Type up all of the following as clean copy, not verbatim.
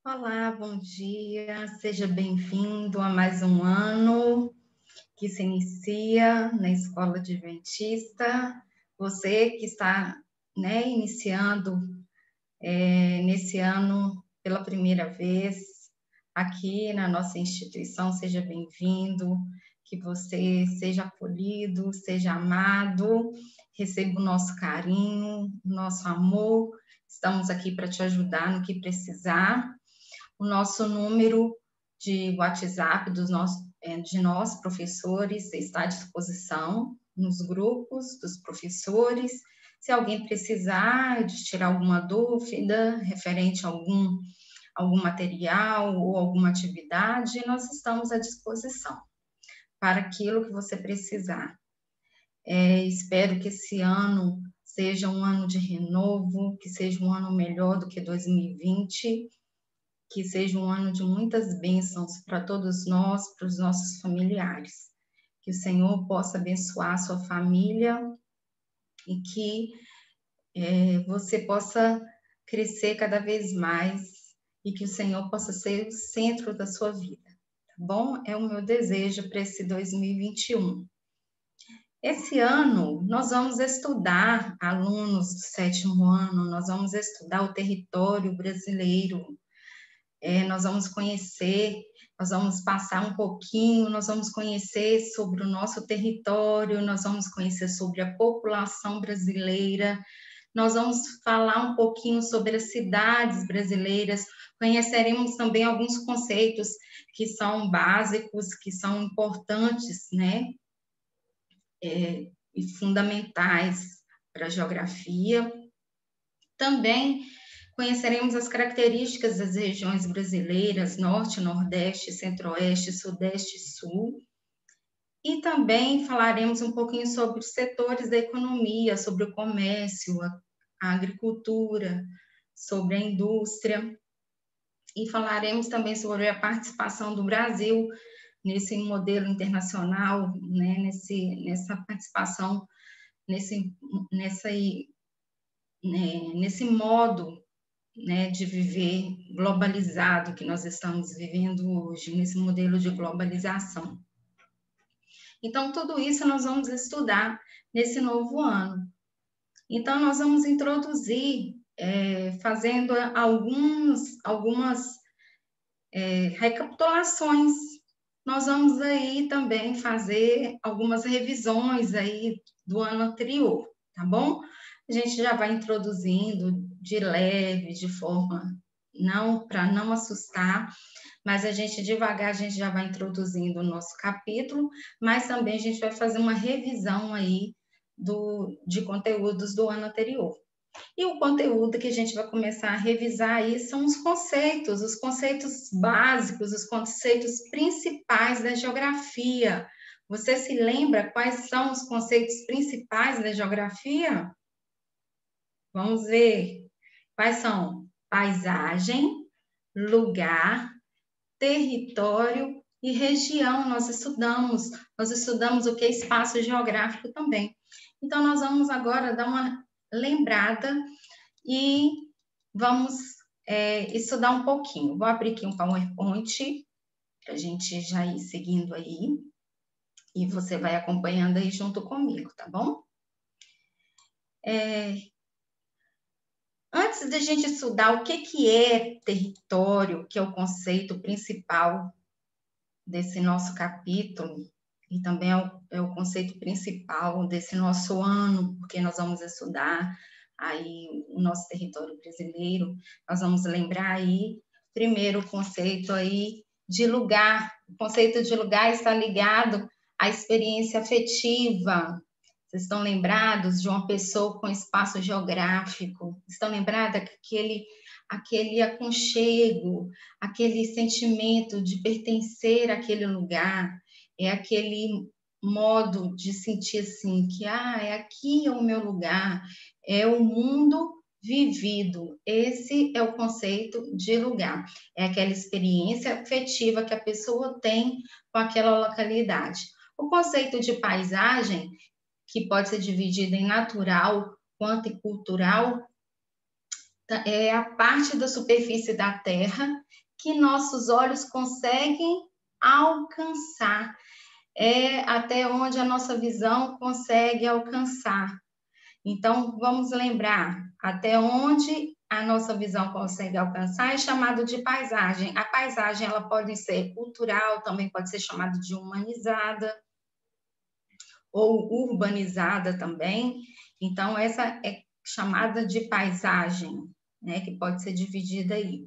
Olá, bom dia, seja bem-vindo a mais um ano que se inicia na Escola Adventista. Você que está, iniciando nesse ano pela primeira vez aqui na nossa instituição, seja bem-vindo, que você seja acolhido, seja amado, receba o nosso carinho, o nosso amor. Estamos aqui para te ajudar no que precisar. O nosso número de WhatsApp de nós, professores, está à disposição nos grupos dos professores. Se alguém precisar de tirar alguma dúvida referente a algum material ou alguma atividade, nós estamos à disposição para aquilo que você precisar. Espero que esse ano seja um ano de renovo, que seja um ano melhor do que 2020, que seja um ano de muitas bênçãos para todos nós, para os nossos familiares. Que o Senhor possa abençoar a sua família e que você possa crescer cada vez mais e que o Senhor possa ser o centro da sua vida, tá bom? É o meu desejo para esse 2021. Esse ano, nós vamos estudar, alunos do 7º ano, nós vamos estudar o território brasileiro. Nós vamos conhecer, nós vamos passar um pouquinho, nós vamos conhecer sobre o nosso território, nós vamos conhecer sobre a população brasileira, nós vamos falar um pouquinho sobre as cidades brasileiras, conheceremos também alguns conceitos que são básicos, que são importantes, né? E fundamentais para a geografia. Também conheceremos as características das regiões brasileiras, Norte, Nordeste, Centro-Oeste, Sudeste e Sul. E também falaremos um pouquinho sobre os setores da economia, sobre o comércio, a agricultura, sobre a indústria. E falaremos também sobre a participação do Brasil nesse modelo internacional, né, nessa participação, nesse modo, né, de viver globalizado que nós estamos vivendo hoje, nesse modelo de globalização. Então, tudo isso nós vamos estudar nesse novo ano. Então, nós vamos introduzir, fazendo algumas recapitulações. Nós vamos aí também fazer algumas revisões aí do ano anterior, tá bom? A gente já vai introduzindo de leve, de forma para não assustar, mas a gente devagar, a gente já vai introduzindo o nosso capítulo, mas também a gente vai fazer uma revisão aí de conteúdos do ano anterior. E o conteúdo que a gente vai começar a revisar aí são os conceitos básicos, os conceitos principais da geografia. Você se lembra quais são os conceitos principais da geografia? Vamos ver. Quais são? Paisagem, lugar, território e região. Nós estudamos o que é espaço geográfico também. Então, nós vamos agora dar uma lembrada e vamos estudar um pouquinho. Vou abrir aqui um PowerPoint para a gente já ir seguindo aí e você vai acompanhando aí junto comigo, tá bom? Antes de a gente estudar o que é território, que é o conceito principal desse nosso capítulo, e também é o conceito principal desse nosso ano, porque nós vamos estudar aí o nosso território brasileiro, nós vamos lembrar aí, primeiro, o conceito aí de lugar. O conceito de lugar está ligado à experiência afetiva. Vocês estão lembrados de uma pessoa com espaço geográfico? Estão lembrados aquele aconchego, aquele sentimento de pertencer àquele lugar? É aquele modo de sentir assim, que aqui é o meu lugar, é o mundo vivido. Esse é o conceito de lugar. É aquela experiência afetiva que a pessoa tem com aquela localidade. O conceito de paisagem, que pode ser dividido em natural quanto em cultural, é a parte da superfície da Terra que nossos olhos conseguem alcançar, é até onde a nossa visão consegue alcançar. Então, vamos lembrar, até onde a nossa visão consegue alcançar é chamado de paisagem. A paisagem, ela pode ser cultural, também pode ser chamada de humanizada ou urbanizada também. Então, essa é chamada de paisagem, né, que pode ser dividida aí.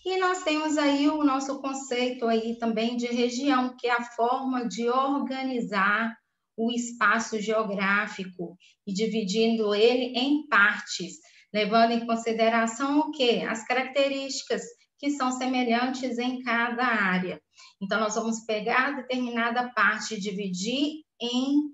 E nós temos aí o nosso conceito aí também de região, que é a forma de organizar o espaço geográfico e dividindo ele em partes, levando em consideração o quê? As características que são semelhantes em cada área. Então, nós vamos pegar determinada parte e dividir em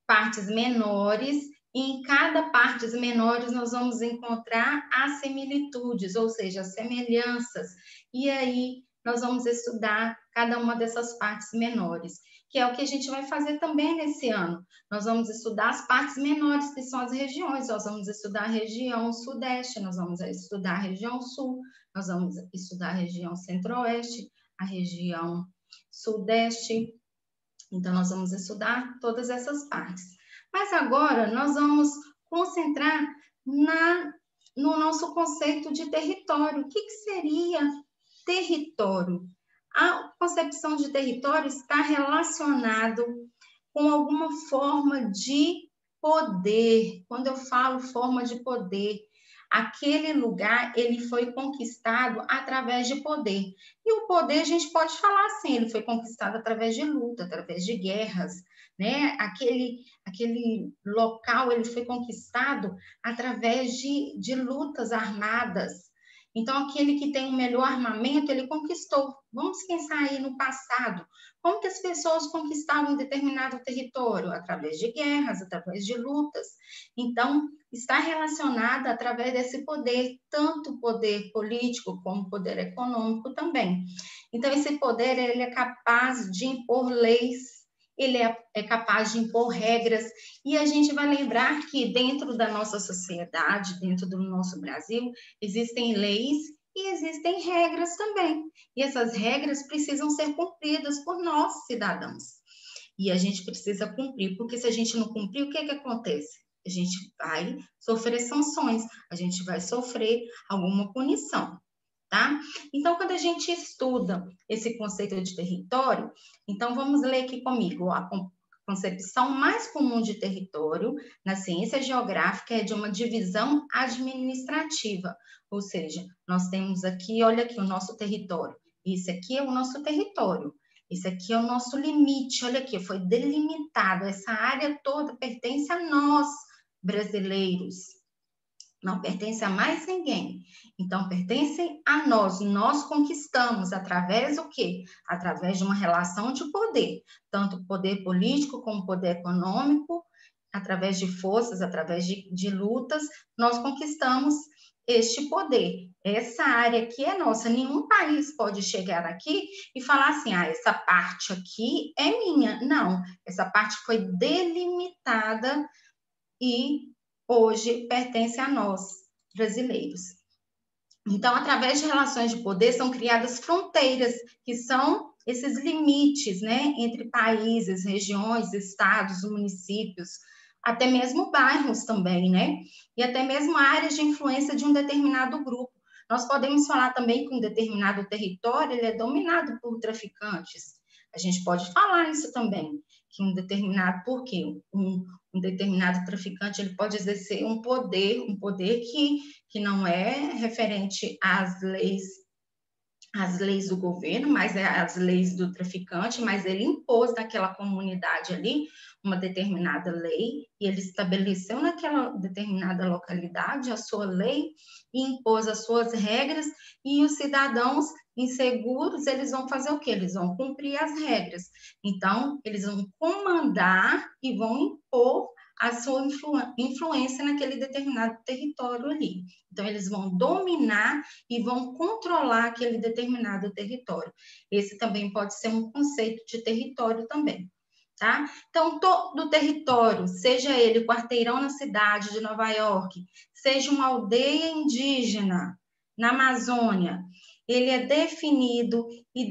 partes menores, e em cada partes menores nós vamos encontrar as similitudes, ou seja, as semelhanças, e aí nós vamos estudar cada uma dessas partes menores, que é o que a gente vai fazer também nesse ano. Nós vamos estudar as partes menores, que são as regiões, nós vamos estudar a região sudeste, nós vamos estudar a região sul, nós vamos estudar a região centro-oeste, a região sudeste. Então, nós vamos estudar todas essas partes. Mas agora, nós vamos concentrar no nosso conceito de território. O que seria território? A concepção de território está relacionado com alguma forma de poder. Quando eu falo forma de poder, aquele lugar ele foi conquistado através de poder. E o poder a gente pode falar assim, ele foi conquistado através de luta, através de guerras, né? Aquele local ele foi conquistado através de lutas armadas. Então, aquele que tem o melhor armamento, ele conquistou. Vamos pensar aí no passado. Como que as pessoas conquistavam determinado território? Através de guerras, através de lutas. Então, está relacionada através desse poder, tanto poder político como poder econômico também. Então, esse poder ele é capaz de impor leis, ele é capaz de impor regras, e a gente vai lembrar que dentro da nossa sociedade, dentro do nosso Brasil, existem leis e existem regras também. E essas regras precisam ser cumpridas por nós, cidadãos. E a gente precisa cumprir, porque se a gente não cumprir, o que acontece? A gente vai sofrer sanções, a gente vai sofrer alguma punição, tá? Então, quando a gente estuda esse conceito de território, então vamos ler aqui comigo. A concepção mais comum de território na ciência geográfica é de uma divisão administrativa, ou seja, nós temos aqui, olha aqui o nosso território, esse aqui é o nosso território. Esse aqui é o nosso limite, olha aqui, foi delimitado, essa área toda pertence a nós, brasileiros, não pertence a mais ninguém. Então, pertence a nós conquistamos através do quê? Através de uma relação de poder, tanto poder político como poder econômico, através de forças, através de lutas, nós conquistamos este poder. Essa área aqui é nossa, nenhum país pode chegar aqui e falar assim, essa parte aqui é minha. Não, essa parte foi delimitada e hoje pertence a nós, brasileiros. Então, através de relações de poder, são criadas fronteiras, que são esses limites, né, entre países, regiões, estados, municípios, até mesmo bairros também, né? E até mesmo áreas de influência de um determinado grupo. Nós podemos falar também que um determinado território ele é dominado por traficantes. A gente pode falar isso também, que um determinado, por quê? Um determinado traficante ele pode exercer um poder que não é referente às leis do governo, mas é as leis do traficante, mas ele impôs naquela comunidade ali uma determinada lei, e ele estabeleceu naquela determinada localidade a sua lei e impôs as suas regras, e os cidadãos inseguros, eles vão fazer o quê? Eles vão cumprir as regras. Então, eles vão comandar e vão impor a sua influência naquele determinado território ali. Então, eles vão dominar e vão controlar aquele determinado território. Esse também pode ser um conceito de território também. tá? Então, todo o território, seja ele quarteirão na cidade de Nova York, seja uma aldeia indígena na Amazônia, ele é definido e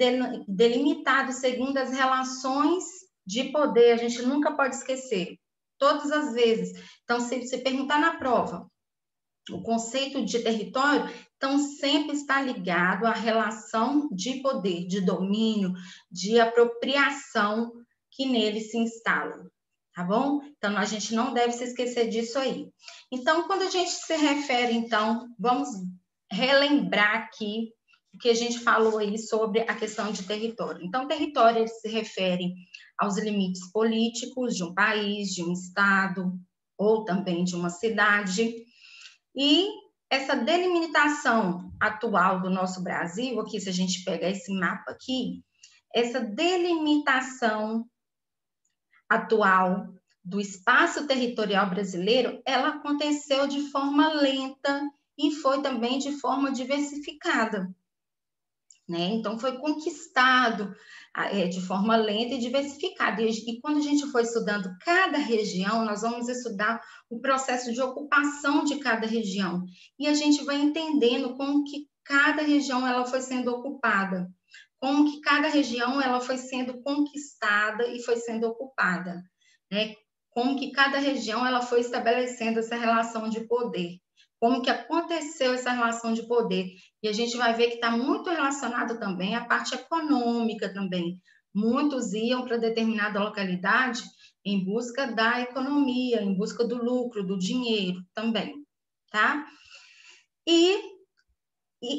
delimitado segundo as relações de poder, a gente nunca pode esquecer, todas as vezes. Então, se você perguntar na prova, o conceito de território, então, sempre está ligado à relação de poder, de domínio, de apropriação que nele se instala, tá bom? Então, a gente não deve se esquecer disso aí. Então, quando a gente se refere, então, vamos relembrar aqui o que a gente falou aí sobre a questão de território. Então, território ele se refere aos limites políticos de um país, de um estado, ou também de uma cidade. E essa delimitação atual do nosso Brasil, aqui, se a gente pegar esse mapa aqui, essa delimitação atual do espaço territorial brasileiro, ela aconteceu de forma lenta e foi também de forma diversificada, né? Então, foi conquistado de forma lenta e diversificada. E quando a gente for estudando cada região, nós vamos estudar o processo de ocupação de cada região. E a gente vai entendendo como que cada região ela foi sendo ocupada, como que cada região ela foi sendo conquistada e foi sendo ocupada, né? Como que cada região ela foi estabelecendo essa relação de poder. Como que aconteceu essa relação de poder. E a gente vai ver que está muito relacionado também à parte econômica também. Muitos iam para determinada localidade em busca da economia, em busca do lucro, do dinheiro também, tá? E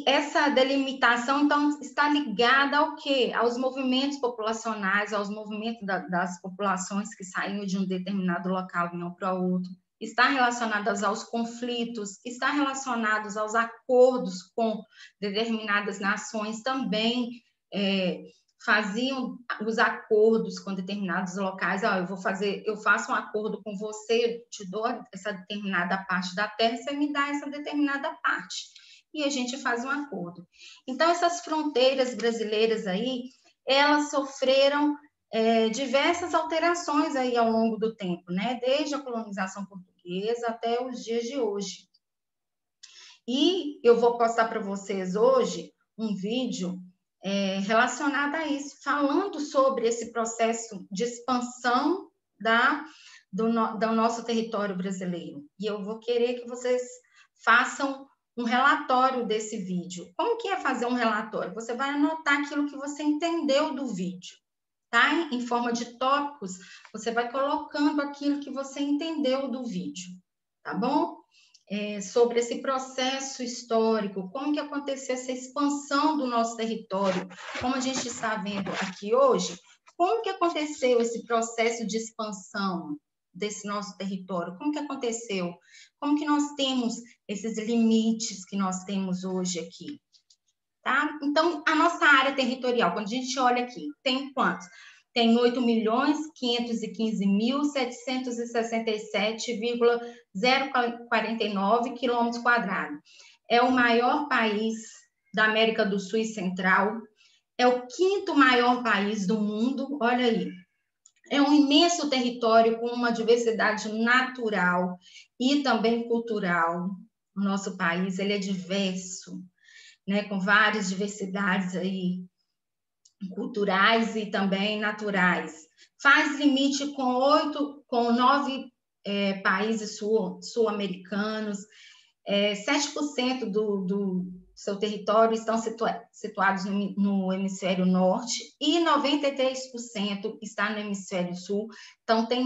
essa delimitação, então, está ligada ao quê? Aos movimentos populacionais, aos movimentos das populações que saíam de um determinado local e iam para outro. Está relacionadas aos conflitos, está relacionados aos acordos com determinadas nações também, faziam os acordos com determinados locais. Eu faço um acordo com você, te dou essa determinada parte da terra, você me dá essa determinada parte. E a gente faz um acordo. Então, essas fronteiras brasileiras aí, elas sofreram diversas alterações aí ao longo do tempo, né? Desde a colonização portuguesa até os dias de hoje. E eu vou postar para vocês hoje um vídeo relacionado a isso, falando sobre esse processo de expansão do nosso território brasileiro. E eu vou querer que vocês façam um relatório desse vídeo. Como que é fazer um relatório? Você vai anotar aquilo que você entendeu do vídeo, tá? Em forma de tópicos, você vai colocando aquilo que você entendeu do vídeo, tá bom? Sobre esse processo histórico, como que aconteceu essa expansão do nosso território, como a gente está vendo aqui hoje, como que aconteceu esse processo de expansão desse nosso território, como que aconteceu, como que nós temos esses limites que nós temos hoje aqui, tá? Então, a nossa área territorial, quando a gente olha aqui, tem quantos? Tem 8.515.767,049 quilômetros quadrados. É o maior país da América do Sul e Central, é o quinto maior país do mundo, olha aí. É um imenso território com uma diversidade natural e também cultural. O nosso país, ele é diverso, né, com várias diversidades aí, culturais e também naturais. Faz limite com 9 países sul-americanos, 7% do seu território estão situados no hemisfério norte e 93% está no hemisfério sul. Então, tem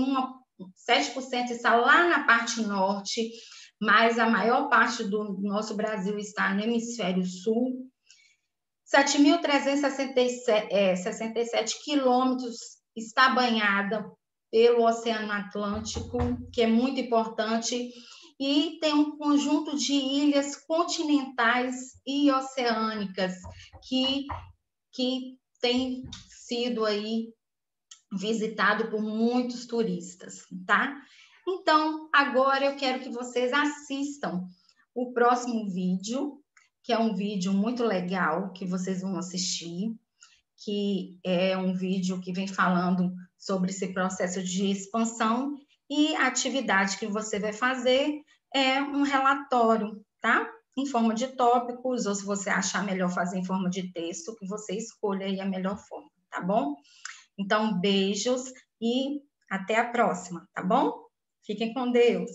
7% está lá na parte norte, mas a maior parte do nosso Brasil está no hemisfério sul. 7.367 quilômetros está banhada pelo Oceano Atlântico, que é muito importante, e tem um conjunto de ilhas continentais e oceânicas que tem sido aí visitado por muitos turistas, tá? Então, agora eu quero que vocês assistam o próximo vídeo, que é um vídeo muito legal que vocês vão assistir, que é um vídeo que vem falando sobre esse processo de expansão, e a atividade que você vai fazer é um relatório, tá? Em forma de tópicos, ou se você achar melhor fazer em forma de texto, que você escolha aí a melhor forma, tá bom? Então, beijos e até a próxima, tá bom? Fiquem com Deus.